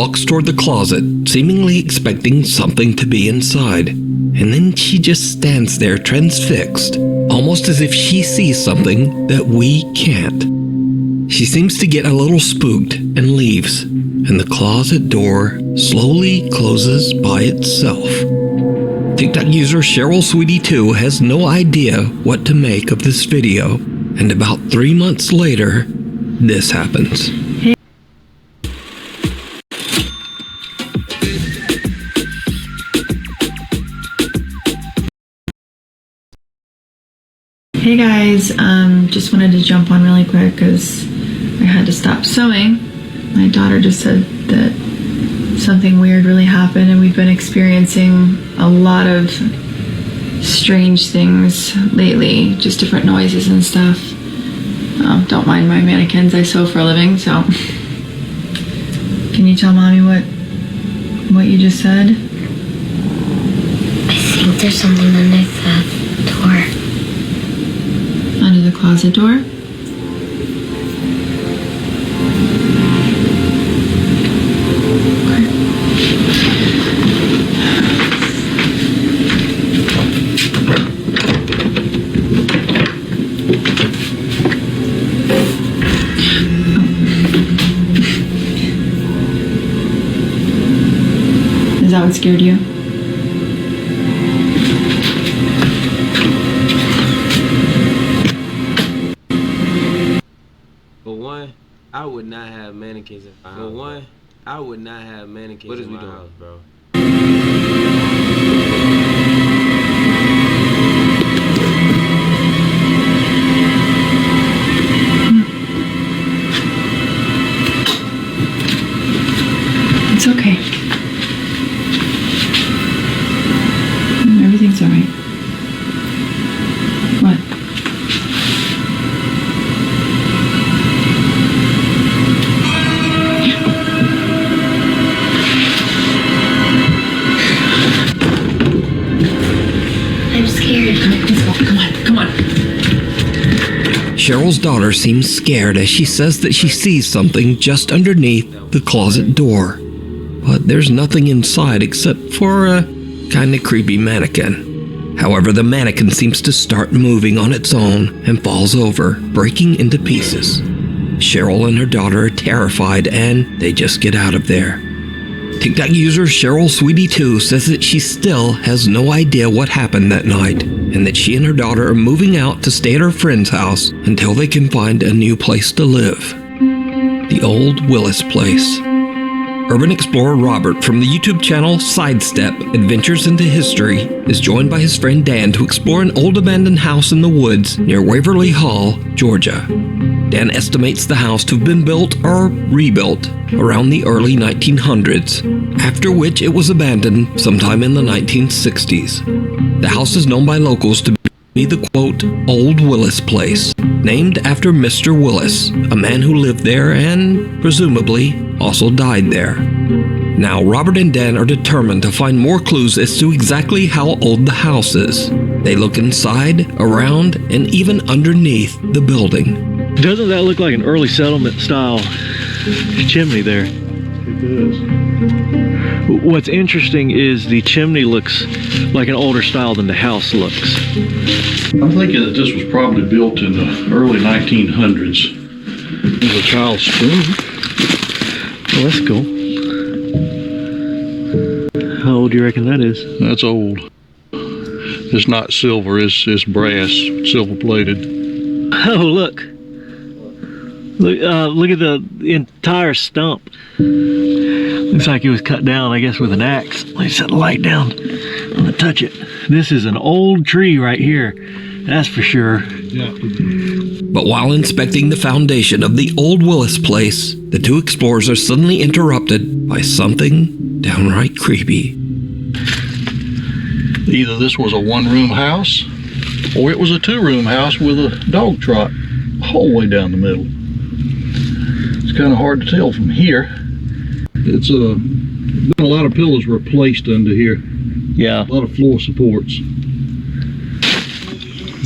walks toward the closet, seemingly expecting something to be inside. And then she just stands there transfixed, almost as if she sees something that we can't. She seems to get a little spooked and leaves, and the closet door slowly closes by itself. TikTok user Cheryl Sweetie2 has no idea what to make of this video, and about 3 months later, this happens. Hey guys, just wanted to jump on really quick because I had to stop sewing. My daughter just said that something weird really happened, and we've been experiencing a lot of strange things lately, just different noises and stuff. Don't mind my mannequins, I sew for a living, so. Can you tell mommy what you just said? I think there's something underneath that door. Under the closet door? Is that what scared you? I would not have mannequins in my house. For one, I would not have mannequins in my house, bro. It's okay. Everything's alright. What? Cheryl's daughter seems scared as she says that she sees something just underneath the closet door. But there's nothing inside except for a kinda creepy mannequin. However, the mannequin seems to start moving on its own and falls over, breaking into pieces. Cheryl and her daughter are terrified and they just get out of there. TikTok user Cheryl Sweetie2 says that she still has no idea what happened that night, and that she and her daughter are moving out to stay at her friend's house until they can find a new place to live. The Old Willis Place. Urban explorer Robert from the YouTube channel Sidestep Adventures into History is joined by his friend Dan to explore an old abandoned house in the woods near Waverly Hall, Georgia. Dan estimates the house to have been built or rebuilt around the early 1900s, after which it was abandoned sometime in the 1960s. The house is known by locals to be the, quote, Old Willis Place, named after Mr. Willis, a man who lived there and, presumably, also died there. Now, Robert and Dan are determined to find more clues as to exactly how old the house is. They look inside, around, and even underneath the building. Doesn't that look like an early settlement style chimney there? It does. What's interesting is the chimney looks like an older style than the house looks. I'm thinking that this was probably built in the early 1900s. There's a child's spoon. Oh, that's cool. How old do you reckon that is? That's old. It's not silver, it's brass, silver plated. Oh, look. Look at the entire stump. Looks like it was cut down, I guess, with an axe. Let me set the light down. I'm gonna touch it. This is an old tree right here. That's for sure. Yeah. But while inspecting the foundation of the Old Willis Place, the two explorers are suddenly interrupted by something downright creepy. Either this was a one-room house, or it was a two-room house with a dog trot the whole way down the middle. It's kind of hard to tell from here. It's been a lot of pillows were placed under here. Yeah. A lot of floor supports.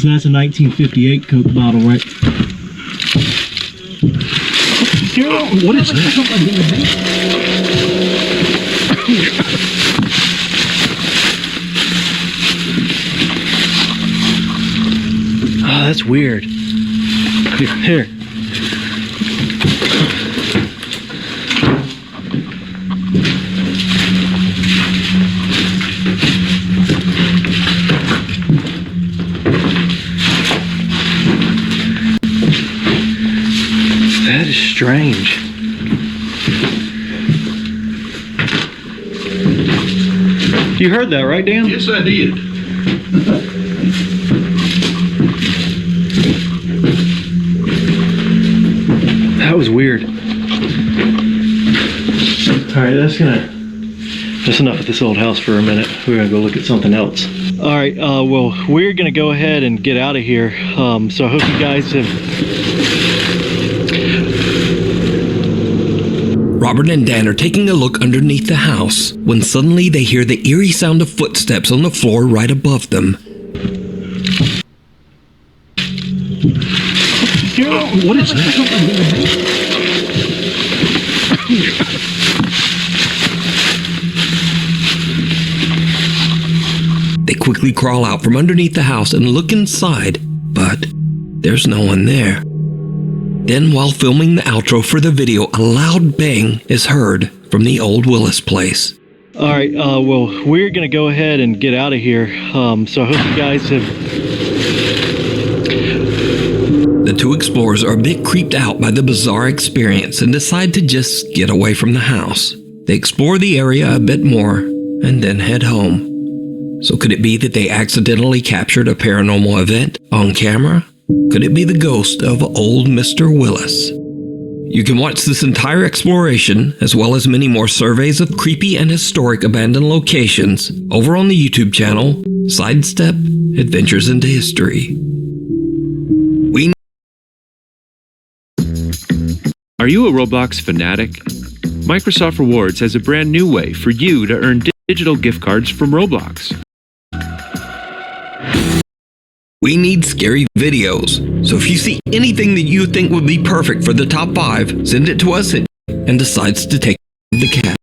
So that's a 1958 Coke bottle, right? What is that? That's weird. Here. That is strange. You heard that, right, Dan? Yes, I did. That was weird. Alright, that's enough of this old house for a minute. We're gonna go look at something else. Alright, well, we're gonna go ahead and get out of here. So I hope you guys have... Robert and Dan are taking a look underneath the house when suddenly they hear the eerie sound of footsteps on the floor right above them. What is that? They quickly crawl out from underneath the house and look inside, but there's no one there. Then, while filming the outro for the video, a loud bang is heard from the old Willis place. Alright, well, we're gonna go ahead and get out of here. So I hope you guys have... The two explorers are a bit creeped out by the bizarre experience and decide to just get away from the house. They explore the area a bit more and then head home. So could it be that they accidentally captured a paranormal event on camera? Could it be the ghost of old Mr. Willis? You can watch this entire exploration, as well as many more surveys of creepy and historic abandoned locations, over on the YouTube channel, Sidestep Adventures into History. Are you a Roblox fanatic? Microsoft Rewards has a brand new way for you to earn digital gift cards from Roblox. We need scary videos, so if you see anything that you think would be perfect for the top 5, send it to us and decides to take the cat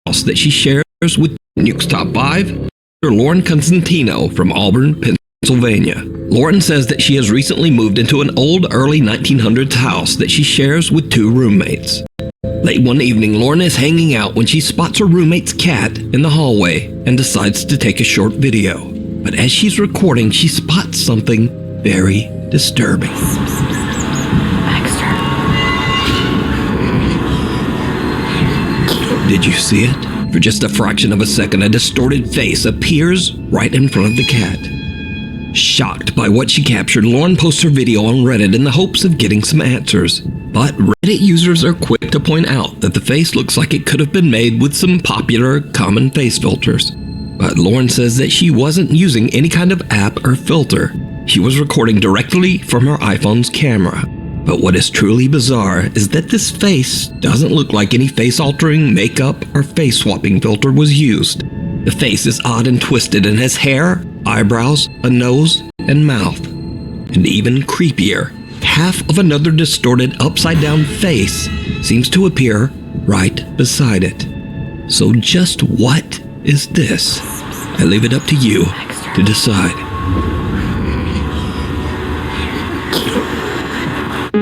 house that she shares with Nuke's Top 5, Lauren Constantino from Auburn, Pennsylvania. Lauren says that she has recently moved into an old early 1900s house that she shares with 2 roommates. Late one evening, Lauren is hanging out when she spots her roommate's cat in the hallway and decides to take a short video. But as she's recording, she spots something very disturbing. Did you see it? For just a fraction of a second, a distorted face appears right in front of the cat. Shocked by what she captured, Lauren posts her video on Reddit in the hopes of getting some answers. But Reddit users are quick to point out that the face looks like it could have been made with some popular common face filters. But Lauren says that she wasn't using any kind of app or filter. She was recording directly from her iPhone's camera. But what is truly bizarre is that this face doesn't look like any face-altering makeup or face-swapping filter was used. The face is odd and twisted and has hair, eyebrows, a nose, and mouth. And even creepier, half of another distorted upside-down face seems to appear right beside it. So just what is this? I leave it up to you to decide.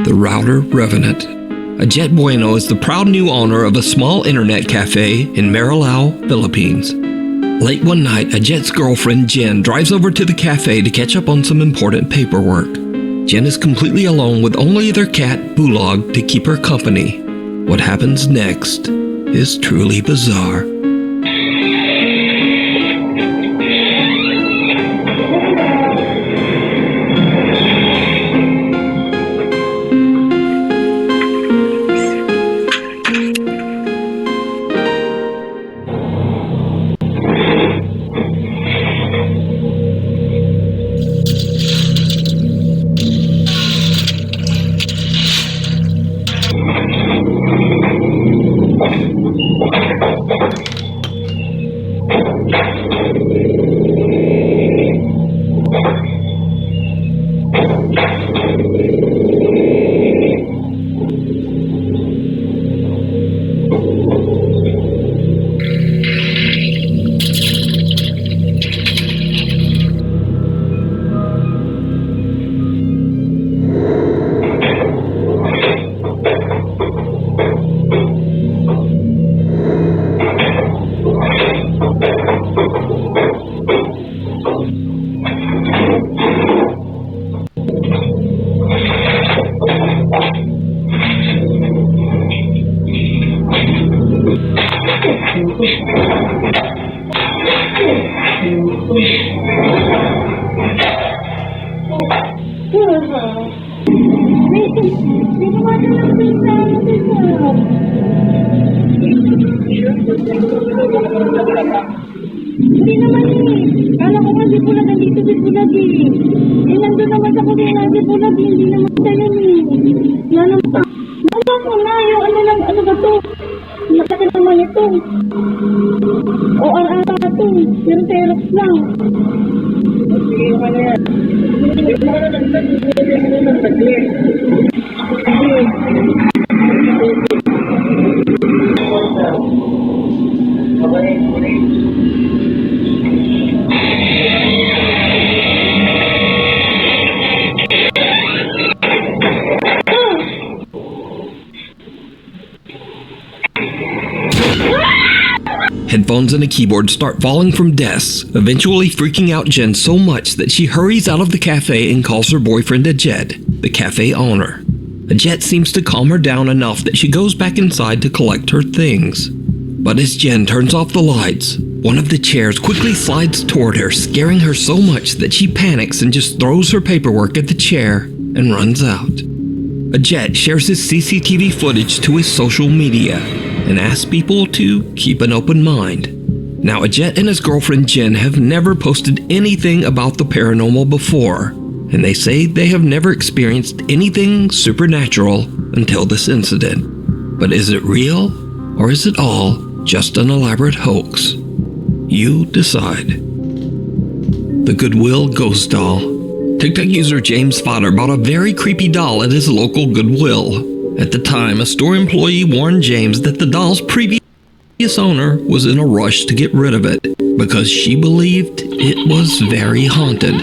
The Router Revenant. Ajit Bueno is the proud new owner of a small internet cafe in Marilao, Philippines. Late one night, Ajit's girlfriend Jen drives over to the cafe to catch up on some important paperwork. Jen is completely alone with only their cat, Bulog, to keep her company. What happens next is truly bizarre. Hindi naman eh. Kala ko nga si Bulag, nandito si Bulag eh. Eh, nandun naman sa kusina si Bulag, hindi naman tayo eh. Yan naman pa. Nandun ko na, yung ano ba to? Masakit naman ito. O, ang ata ito. Pero Xerox lang. Sige, naman yan. Hindi mo na nagtagli. Headphones and a keyboard start falling from desks, eventually freaking out Jen so much that she hurries out of the cafe and calls her boyfriend Ajed, the cafe owner. Ajed seems to calm her down enough that she goes back inside to collect her things. But as Jen turns off the lights, one of the chairs quickly slides toward her, scaring her so much that she panics and just throws her paperwork at the chair and runs out. Ajed shares his CCTV footage to his social media and asks people to keep an open mind. Now, Ajed and his girlfriend Jen have never posted anything about the paranormal before, and they say they have never experienced anything supernatural until this incident. But is it real, or is it all just an elaborate hoax? You decide. The Goodwill Ghost Doll. TikTok user James Fodder bought a very creepy doll at his local Goodwill. At the time, a store employee warned James that the doll's previous owner was in a rush to get rid of it because she believed it was very haunted.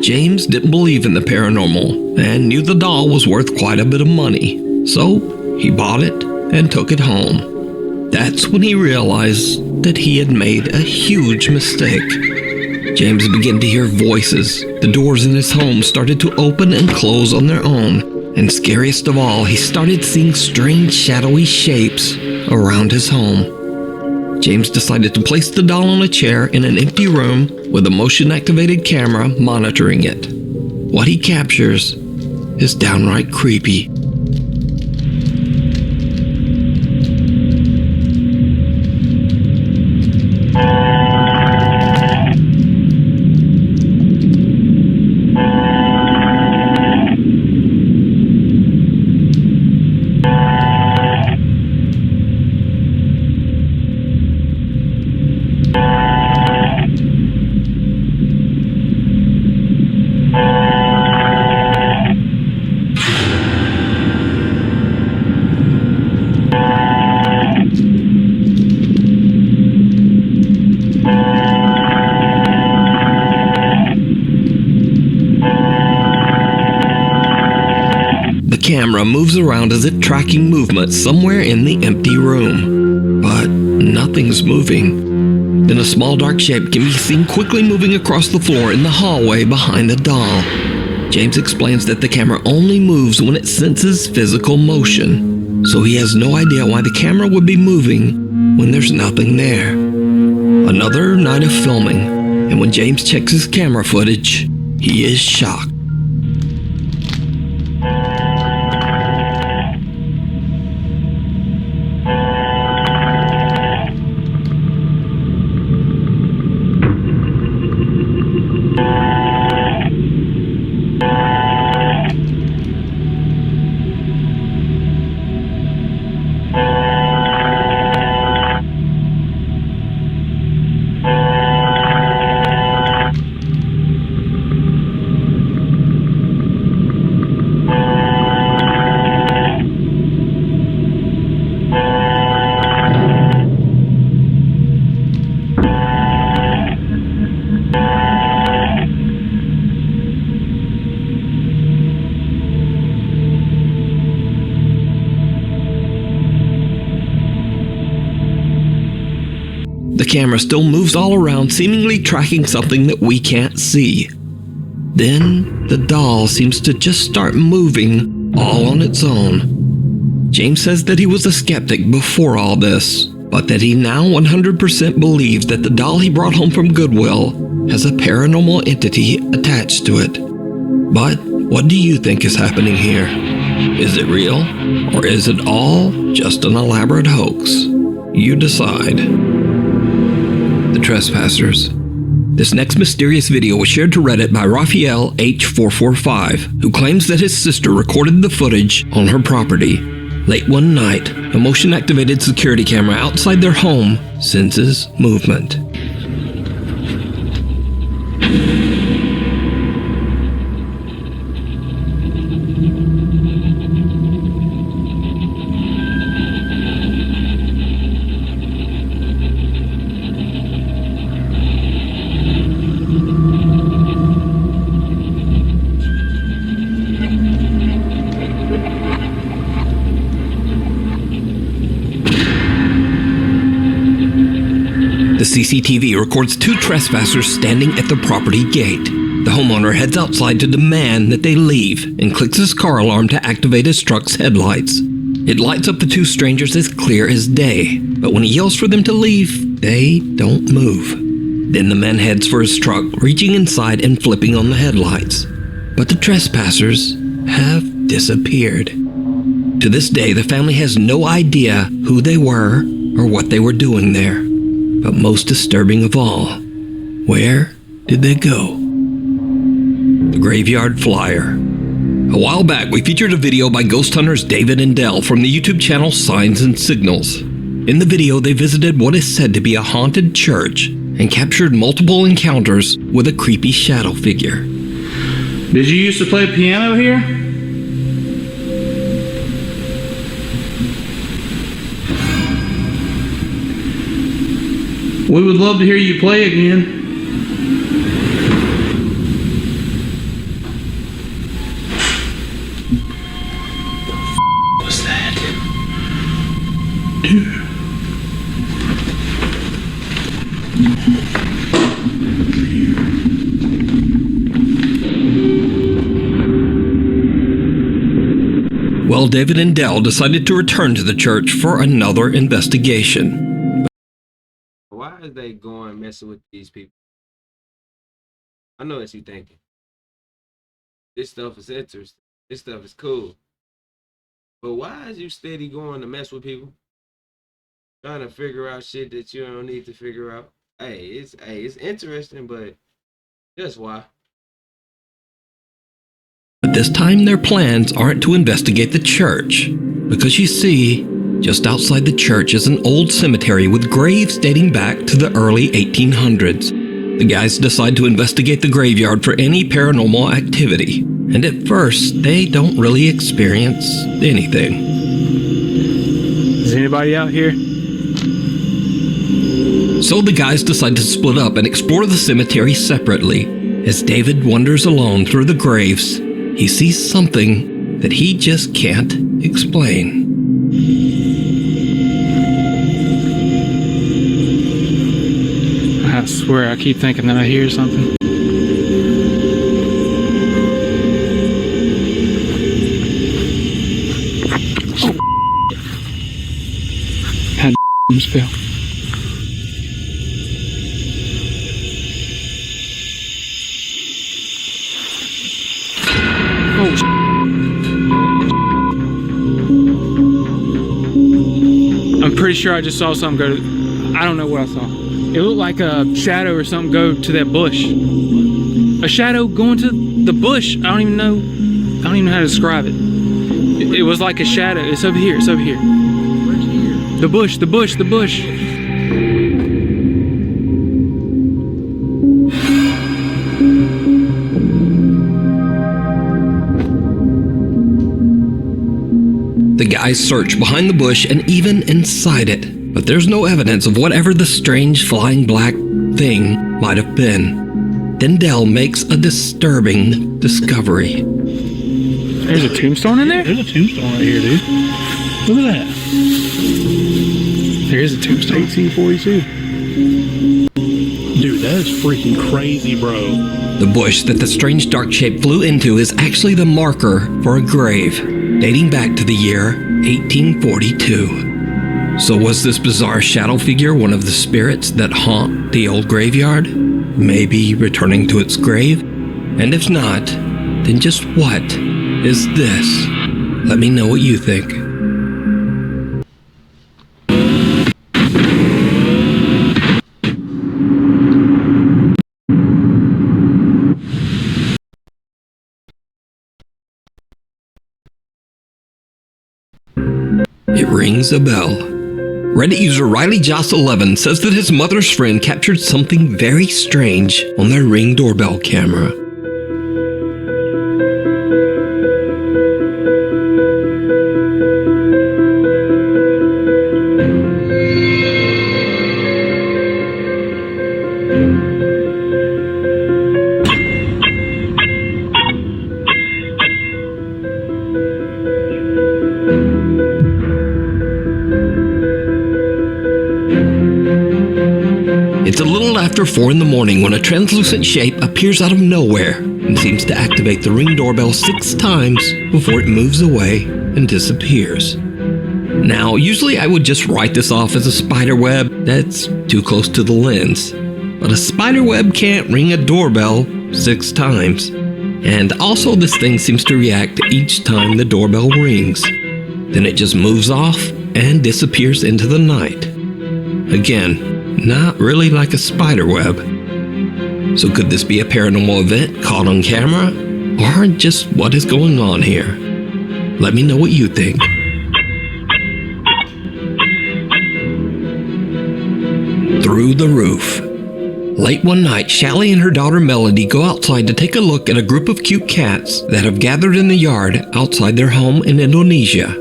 James didn't believe in the paranormal and knew the doll was worth quite a bit of money, so he bought it and took it home. That's when he realized that he had made a huge mistake. James began to hear voices. The doors in his home started to open and close on their own. And scariest of all, he started seeing strange shadowy shapes around his home. James decided to place the doll on a chair in an empty room with a motion-activated camera monitoring it. What he captures is downright creepy. The camera moves around as if tracking movement somewhere in the empty room. But nothing's moving. Then a small dark shape can be seen quickly moving across the floor in the hallway behind the doll. James explains that the camera only moves when it senses physical motion, so he has no idea why the camera would be moving when there's nothing there. Another night of filming, and when James checks his camera footage, he is shocked. The camera still moves all around, seemingly tracking something that we can't see. Then, the doll seems to just start moving all on its own. James says that he was a skeptic before all this, but that he now 100% believes that the doll he brought home from Goodwill has a paranormal entity attached to it. But what do you think is happening here? Is it real, or is it all just an elaborate hoax? You decide. The Trespassers. This next mysterious video was shared to Reddit by Raphael H445, who claims that his sister recorded the footage on her property. Late one night, a motion-activated security camera outside their home senses movement. The CCTV records two trespassers standing at the property gate. The homeowner heads outside to demand that they leave and clicks his car alarm to activate his truck's headlights. It lights up the two strangers as clear as day, but when he yells for them to leave, they don't move. Then the man heads for his truck, reaching inside and flipping on the headlights. But the trespassers have disappeared. To this day, the family has no idea who they were or what they were doing there. But most disturbing of all, where did they go? The Graveyard Flyer. A while back, we featured a video by ghost hunters David and Dell from the YouTube channel Signs and Signals. In the video, they visited what is said to be a haunted church and captured multiple encounters with a creepy shadow figure. Did you used to play piano here? We would love to hear you play again. What's that? Dude. Well, David and Dell decided to return to the church for another investigation. Why is they going messing with these people? I know what you're thinking. This stuff is interesting. This stuff is cool. But why is you steady going to mess with people? Trying to figure out shit that you don't need to figure out. It's interesting, but that's why. But this time their plans aren't to investigate the church, because you see, just outside the church is an old cemetery with graves dating back to the early 1800s. The guys decide to investigate the graveyard for any paranormal activity, and at first they don't really experience anything. Is anybody out here? So the guys decide to split up and explore the cemetery separately. As David wanders alone through the graves, he sees something that he just can't explain. I swear I keep thinking that I hear something. Oh. Had spell. I'm pretty sure I just saw something go to... I don't know what I saw. It looked like a shadow or something go to that bush. A shadow going to the bush. I don't even know how to describe it. It was like a shadow. It's over here. It's over here. The bush. The bush. The bush. The guys search behind the bush and even inside it, but there's no evidence of whatever the strange flying black thing might have been. Then Dell makes a disturbing discovery. There's a tombstone in there? There's a tombstone right here, dude. Look at that. There is a tombstone. 1842. Dude, that is freaking crazy, bro. The bush that the strange dark shape flew into is actually the marker for a grave, dating back to the year 1842. So was this bizarre shadow figure one of the spirits that haunt the old graveyard? Maybe returning to its grave? And if not, then just what is this? Let me know what you think. It rings a bell. Reddit user RileyJoss11 says that his mother's friend captured something very strange on their Ring doorbell camera. It's a little after 4 in the morning when a translucent shape appears out of nowhere and seems to activate the Ring doorbell 6 times before it moves away and disappears. Now, usually I would just write this off as a spider web that's too close to the lens. But a spider web can't ring a doorbell 6 times. And also this thing seems to react each time the doorbell rings. Then it just moves off and disappears into the night. Again, not really like a spider web. So could this be a paranormal event caught on camera? Or just what is going on here? Let me know what you think. Through the roof. Late one night, Shelly and her daughter Melody go outside to take a look at a group of cute cats that have gathered in the yard outside their home in Indonesia.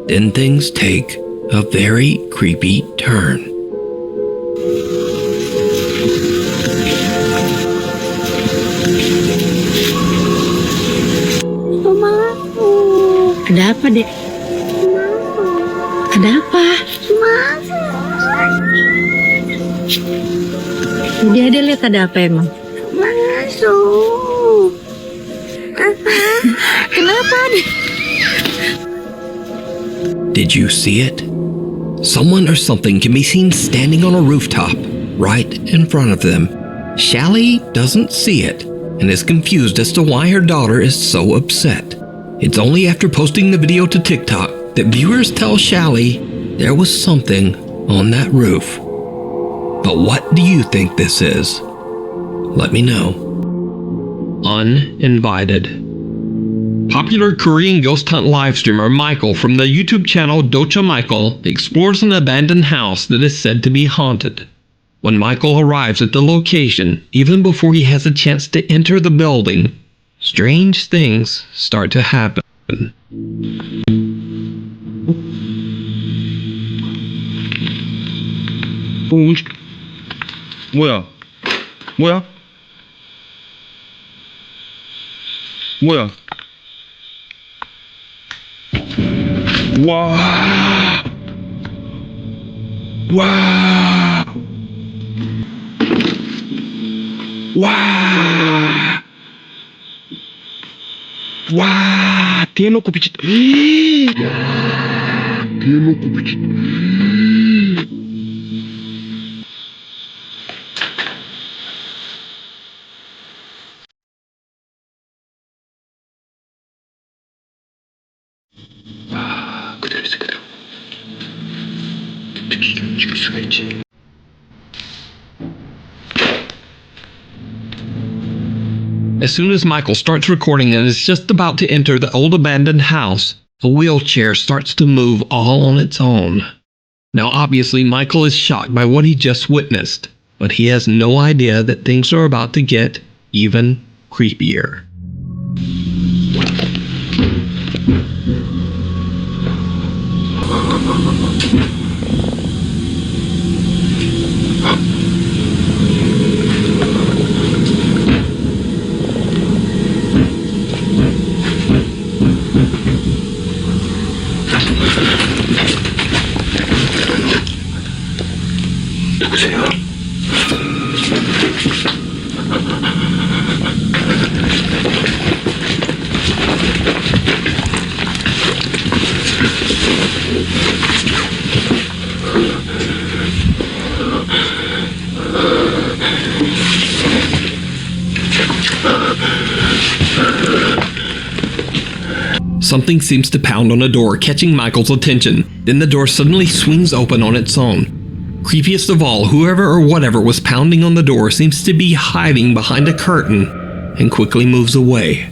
Then things take a very creepy turn. Ada apa, Dek? Ada apa? Jadi ada lihat ada apa emang? Masuk. Kenapa, Dek? Did you see it? Someone or something can be seen standing on a rooftop right in front of them. Shelly doesn't see it and is confused as to why her daughter is so upset. It's only after posting the video to TikTok that viewers tell Shelly there was something on that roof. But what do you think this is? Let me know. Uninvited. Popular Korean ghost hunt live streamer Michael from the YouTube channel Docha Michael explores an abandoned house that is said to be haunted. When Michael arrives at the location, even before he has a chance to enter the building, strange things start to happen. 뭐야? 뭐야? 뭐야? 와! 와! 와! 와! 대놓고 비치. 대놓고 비치. 그대로 있어, 그대로. 죽일 수가 있지. As soon as Michael starts recording and is just about to enter the old abandoned house, a wheelchair starts to move all on its own. Now obviously Michael is shocked by what he just witnessed, but he has no idea that things are about to get even creepier. 누구세요? Something seems to pound on a door, catching Michael's attention. Then the door suddenly swings open on its own. Creepiest of all, whoever or whatever was pounding on the door seems to be hiding behind a curtain and quickly moves away.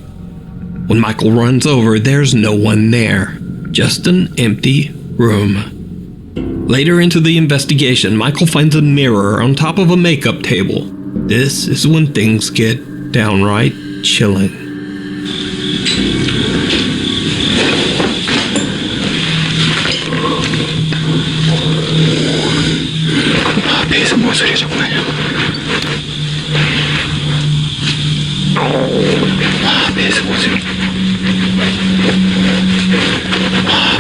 When Michael runs over, there's no one there, just an empty room. Later into the investigation, Michael finds a mirror on top of a makeup table. This is when things get downright chilling. 배에서 뭔 소리가 자꾸 나냐? 배에서 뭔 소리?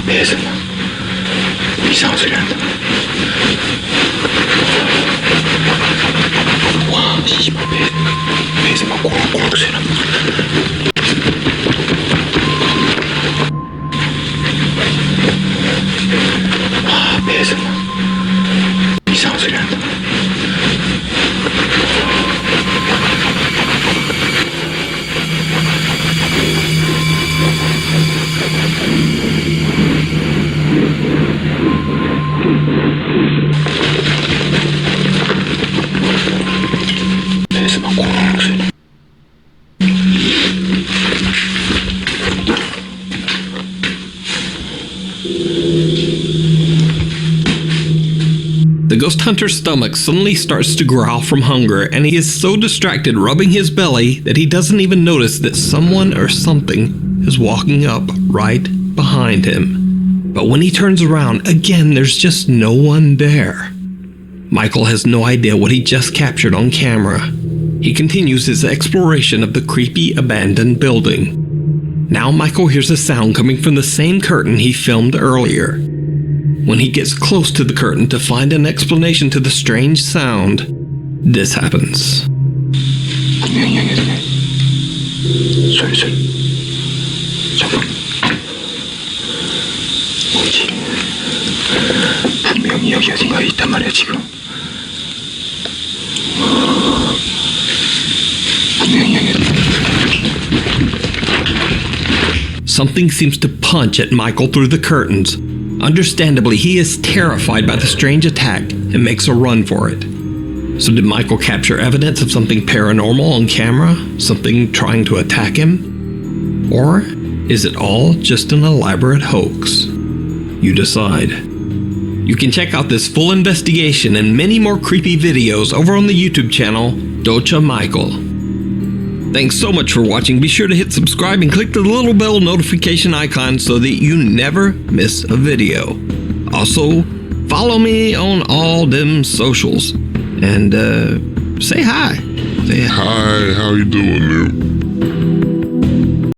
배에서 이상한 소리 난다. 씨발 배에서 막 꼬락꼬락 소리 난다. 배에서 이상한 소리 난다. 배에서 막 꼬락 소리 난다. The ghost hunter's stomach suddenly starts to growl from hunger, and he is so distracted rubbing his belly that he doesn't even notice that someone or something is walking up right behind him. But when he turns around, again, there's just no one there. Michael has no idea what he just captured on camera. He continues his exploration of the creepy abandoned building. Now Michael hears a sound coming from the same curtain he filmed earlier. When he gets close to the curtain to find an explanation to the strange sound, this happens. 분명히 여기 있네. 소리. 잠깐. 뭐지? 분명히 여기 어딘가에 있단 말이야 지금. 분명히 여기 있네. Something seems to punch at Michael through the curtains. Understandably, he is terrified by the strange attack and makes a run for it. So did Michael capture evidence of something paranormal on camera? Something trying to attack him? Or is it all just an elaborate hoax? You decide. You can check out this full investigation and many more creepy videos over on the YouTube channel, Docha Michael. Thanks so much for watching. Be sure to hit subscribe and click the little bell notification icon so that you never miss a video. Also, follow me on all them socials and say hi. Hi, how you doing there?